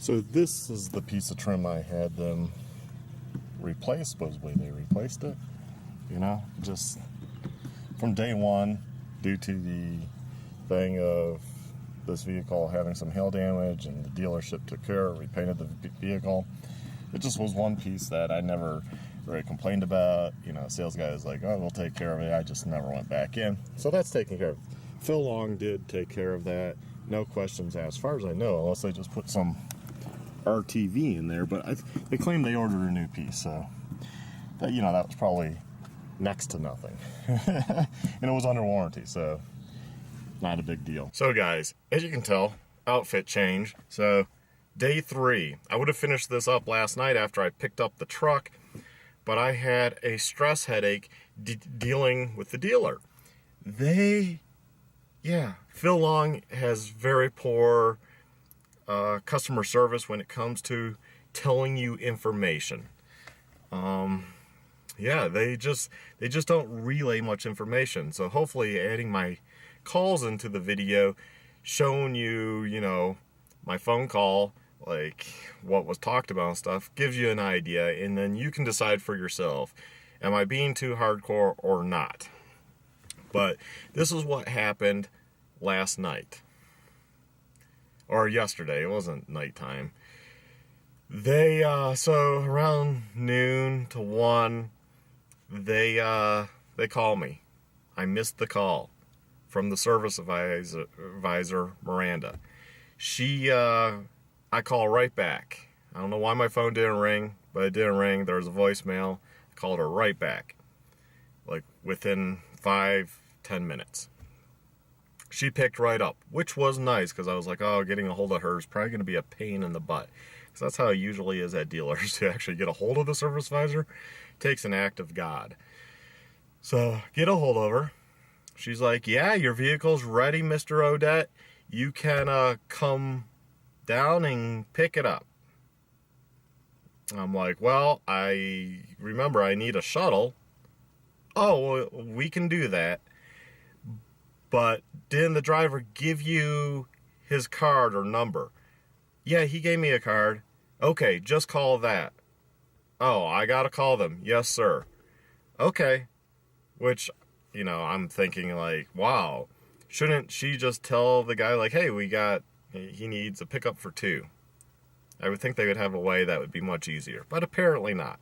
So this is the piece of trim I had them replace. Supposedly they replaced it. You know, just from day one, due to the thing of this vehicle having some hail damage, and the dealership took care of, repainted the vehicle. It just was one piece that I never really complained about. You know, sales guy was like, oh, we'll take care of it. I just never went back in. So that's taken care of. Phil Long did take care of that. No questions asked, as far as I know, unless they just put some RTV in there. But they claim they ordered a new piece, so that, you know, that was probably next to nothing. And it was under warranty, so not a big deal. So guys, as you can tell, outfit change. So day 3, I would have finished this up last night after I picked up the truck, but I had a stress headache dealing with the dealer. Phil Long has very poor customer service when it comes to telling you information. They just don't relay much information. So hopefully adding my calls into the video, showing you, you know, my phone call, like what was talked about and stuff, gives you an idea, and then you can decide for yourself, am I being too hardcore or not? But this is what happened last night. Or yesterday, it wasn't nighttime. They, so around noon to 1, they call me. I missed the call from the service advisor, Miranda. I call right back. I don't know why my phone didn't ring, but it didn't ring. There was a voicemail. I called her right back, like within 5-10 minutes. She picked right up, which was nice, because I was like, oh, getting a hold of her is probably going to be a pain in the butt. Because that's how it usually is at dealers. To actually get a hold of the service advisor takes an act of God. So, get a hold of her. She's like, yeah, your vehicle's ready, Mr. Odette. You can come down and pick it up. I'm like, well, I remember I need a shuttle. Oh, well, we can do that. But didn't the driver give you his card or number? Yeah, he gave me a card. Okay, just call that. Oh, I gotta call them. Yes, sir. Okay. Which, you know, I'm thinking like, wow, shouldn't she just tell the guy like, hey, he needs a pickup for 2? I would think they would have a way that would be much easier, but apparently not.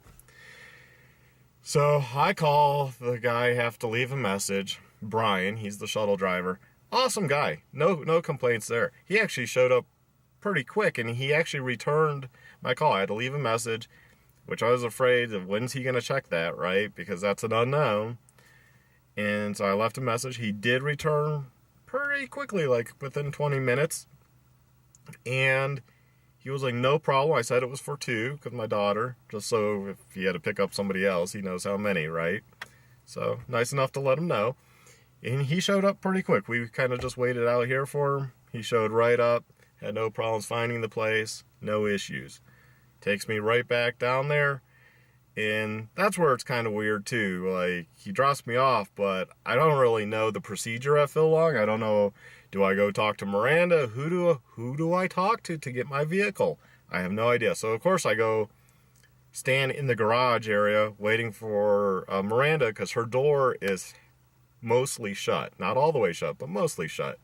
So I call the guy, have to leave a message. Brian, he's the shuttle driver. Awesome guy. No complaints there. He actually showed up pretty quick, and he actually returned my call. I had to leave a message, which I was afraid of, when's he going to check that, right? Because that's an unknown. And so I left a message. He did return pretty quickly, like within 20 minutes. And he was like, no problem. I said it was for 2, because my daughter, just so if he had to pick up somebody else, he knows how many, right? So nice enough to let him know. And he showed up pretty quick. We kind of just waited out here for him. He showed right up, had no problems finding the place, no issues. Takes me right back down there. And that's where it's kind of weird too. Like, he drops me off, but I don't really know the procedure at Phil Long. I don't know, do I go talk to Miranda? Who do I talk to get my vehicle? I have no idea. So of course I go stand in the garage area waiting for Miranda, because her door is mostly shut. Not all the way shut, but mostly shut.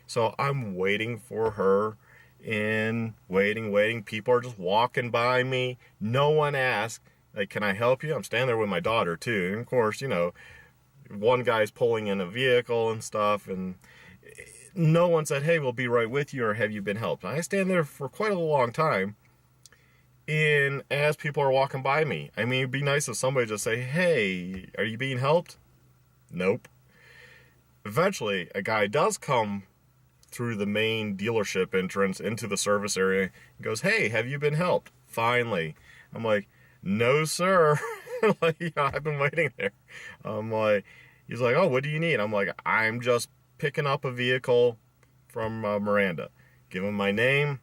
So I'm waiting for her, and waiting. People are just walking by me. No one asked, like, can I help you? I'm standing there with my daughter too. And of course, you know, one guy's pulling in a vehicle and stuff, and no one said, hey, we'll be right with you, or have you been helped? I stand there for quite a long time, and as people are walking by me, I mean, it'd be nice if somebody just say, hey, are you being helped? Nope. Eventually, a guy does come through the main dealership entrance into the service area and goes, hey, have you been helped? Finally. I'm like, no, sir. Like, you know, I've been waiting there. I'm like, he's like, oh, what do you need? I'm like, I'm just picking up a vehicle from Miranda. Give him my name,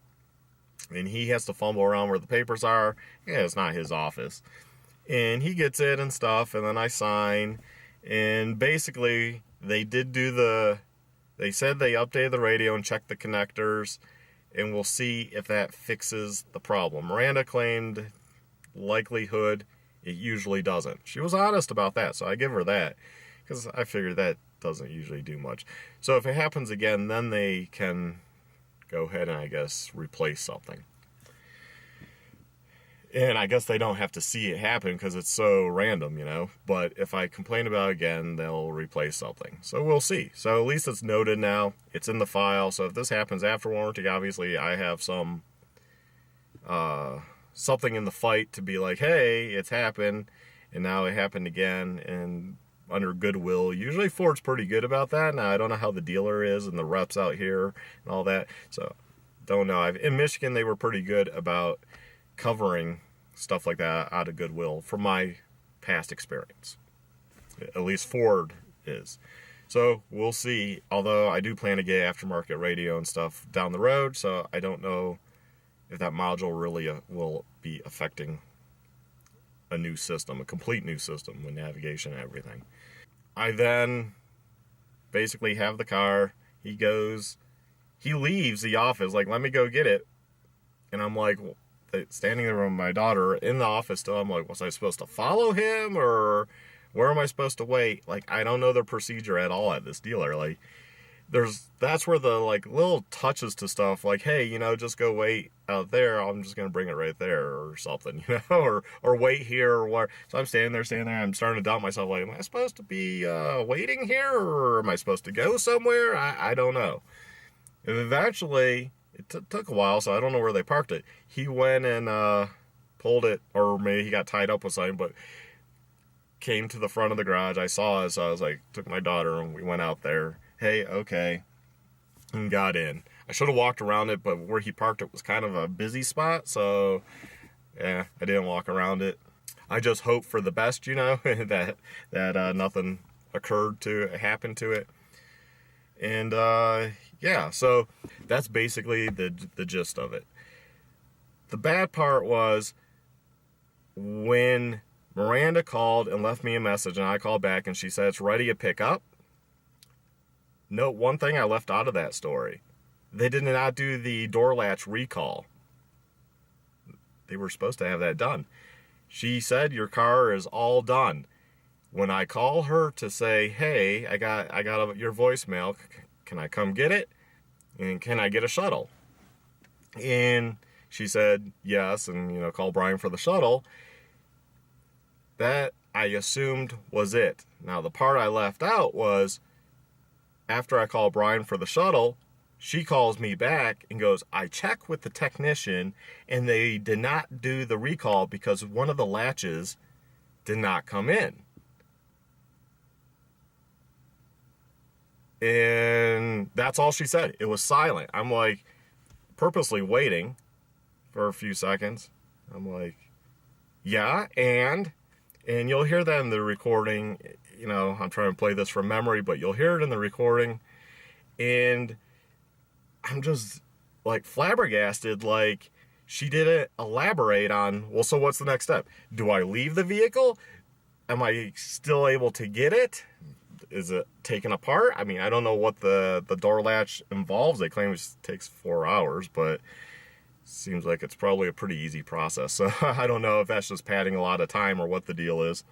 and he has to fumble around where the papers are. Yeah, it's not his office. And he gets it and stuff, and then I sign. And basically, they said they updated the radio and checked the connectors, and we'll see if that fixes the problem. Miranda claimed likelihood it usually doesn't. She was honest about that, so I give her that, because I figured that doesn't usually do much. So if it happens again, then they can go ahead and, I guess, replace something. And I guess they don't have to see it happen because it's so random, But if I complain about it again, they'll replace something. So we'll see. So at least it's noted now. It's in the file. So if this happens after warranty, obviously I have some something in the fight to be like, hey, it's happened, and now it happened again, and under goodwill. Usually Ford's pretty good about that. Now I don't know how the dealer is and the reps out here and all that. So don't know. In Michigan, they were pretty good about covering stuff like that out of goodwill from my past experience. At least Ford is. So we'll see. Although I do plan to get aftermarket radio and stuff down the road, so I don't know if that module really will be affecting a new system, a complete new system with navigation and everything. I then basically have the car. He leaves the office, like, let me go get it. And I'm like, standing there with my daughter in the office still, I'm like, was I supposed to follow him, or where am I supposed to wait? Like, I don't know the procedure at all at this dealer. Like, that's where the, like, little touches to stuff, like, hey, just go wait out there, I'm just gonna bring it right there, or something, or wait here, or what. So I'm standing there, I'm starting to doubt myself, like, am I supposed to be waiting here, or am I supposed to go somewhere? I don't know. And eventually, it took a while, so I don't know where they parked it. He went and pulled it, or maybe he got tied up with something, but came to the front of the garage. I saw it, so I was like, took my daughter, and we went out there. Hey, okay, and got in. I should have walked around it, but where he parked it was kind of a busy spot, so yeah, I didn't walk around it. I just hope for the best, that nothing happened to it. And yeah, so that's basically the gist of it. The bad part was when Miranda called and left me a message, and I called back, and she said it's ready to pick up. Note one thing I left out of that story. They did not do the door latch recall. They were supposed to have that done. She said your car is all done. When I call her to say, hey, I got your voicemail, can I come get it? And can I get a shuttle? And she said yes, and call Brian for the shuttle. That, I assumed, was it. Now, the part I left out was, after I called Brian for the shuttle, she calls me back and goes, I checked with the technician, and they did not do the recall because one of the latches did not come in. And that's all she said. It was silent. I'm like, purposely waiting for a few seconds. I'm like, yeah, and you'll hear that in the recording. I'm trying to play this from memory, but you'll hear it in the recording. And I'm just, like, flabbergasted. Like, she didn't elaborate on, well, so what's the next step? Do I leave the vehicle? Am I still able to get it? Is it taken apart? I mean, I don't know what the door latch involves. They claim it takes 4 hours, but seems like it's probably a pretty easy process. So I don't know if that's just padding a lot of time or what the deal is.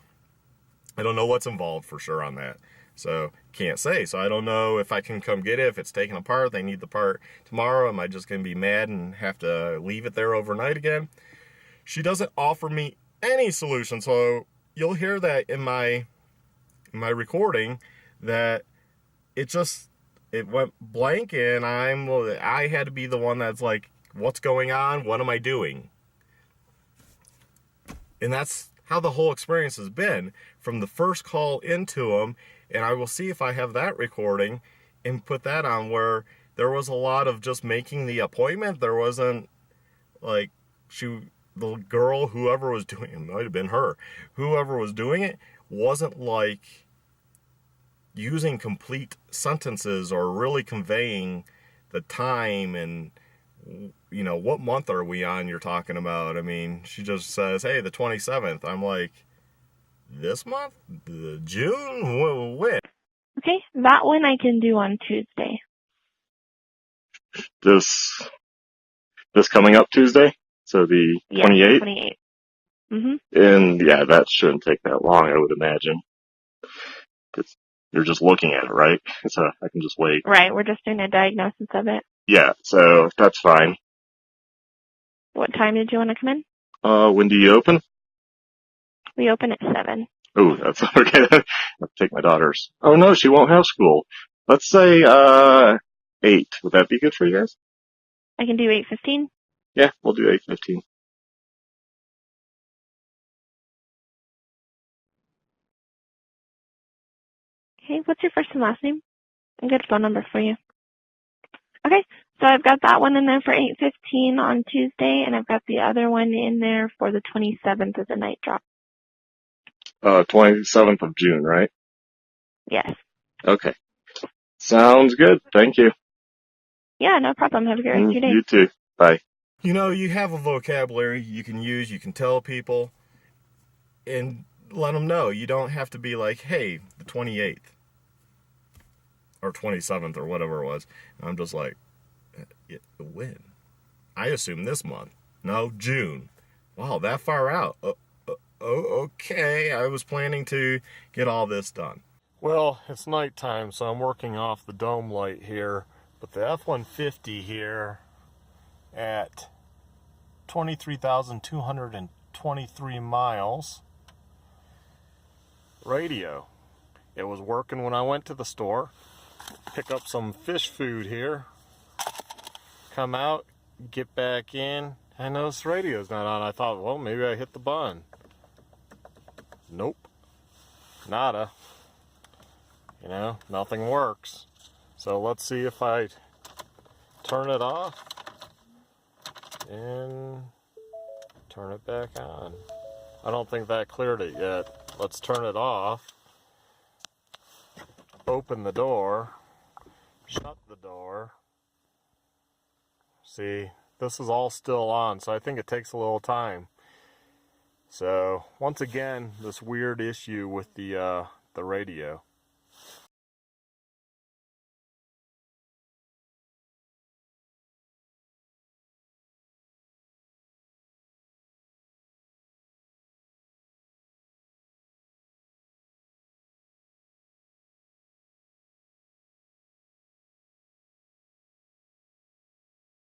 I don't know what's involved for sure on that. So can't say. So I don't know if I can come get it, if it's taken apart, they need the part tomorrow. Am I just going to be mad and have to leave it there overnight again? She doesn't offer me any solution. So you'll hear that in my recording that it went blank, and I had to be the one that's like, what's going on? What am I doing? And that's how the whole experience has been from the first call into them. And I will see if I have that recording and put that on, where there was a lot of just making the appointment. There wasn't like the girl, whoever was doing it, might have been her, whoever was doing it wasn't like using complete sentences or really conveying the time and what month are we on you're talking about. I mean, she just says, hey, the 27th. I'm like, this month? June? When? Okay, that one I can do on Tuesday. This This coming up Tuesday? So the 28th? 28th. Mm-hmm. And yeah, that shouldn't take that long, I would imagine. 'Cause you're just looking at it, right? So I can just wait. Right, we're just doing a diagnosis of it. Yeah, so that's fine. What time did you want to come in? When do you open? We open at 7. Oh, that's okay. I'll take my daughters. Oh no, she won't have school. Let's say, 8. Would that be good for you guys? I can do 8:15. Yeah, we'll do 8:15. Okay, what's your first and last name? A good phone number for you. Okay, so I've got that one in there for 8:15 on Tuesday, and I've got the other one in there for the 27th as a night drop. 27th of June, right? Yes. Okay. Sounds good. Thank you. Yeah, no problem. Have a good rest of your day. You too. Bye. You know, you have a vocabulary you can use, you can tell people, and let them know. You don't have to be like, hey, the 28th or 27th or whatever it was. And I'm just like, when? I assume this month. No, June. Wow, that far out. Okay, I was planning to get all this done. Well, it's nighttime, so I'm working off the dome light here, but the F-150 here at 23,223 miles radio. It was working when I went to the store, pick up some fish food here, come out, get back in, I noticed the radio's not on. I thought, well, maybe I hit the button. Nope. Nada. You know, nothing works. So let's see if I turn it off and turn it back on. I don't think that cleared it yet. Let's turn it off. Open the door. Shut the door. See, this is all still on, so I think it takes a little time. So, once again, this weird issue with the radio.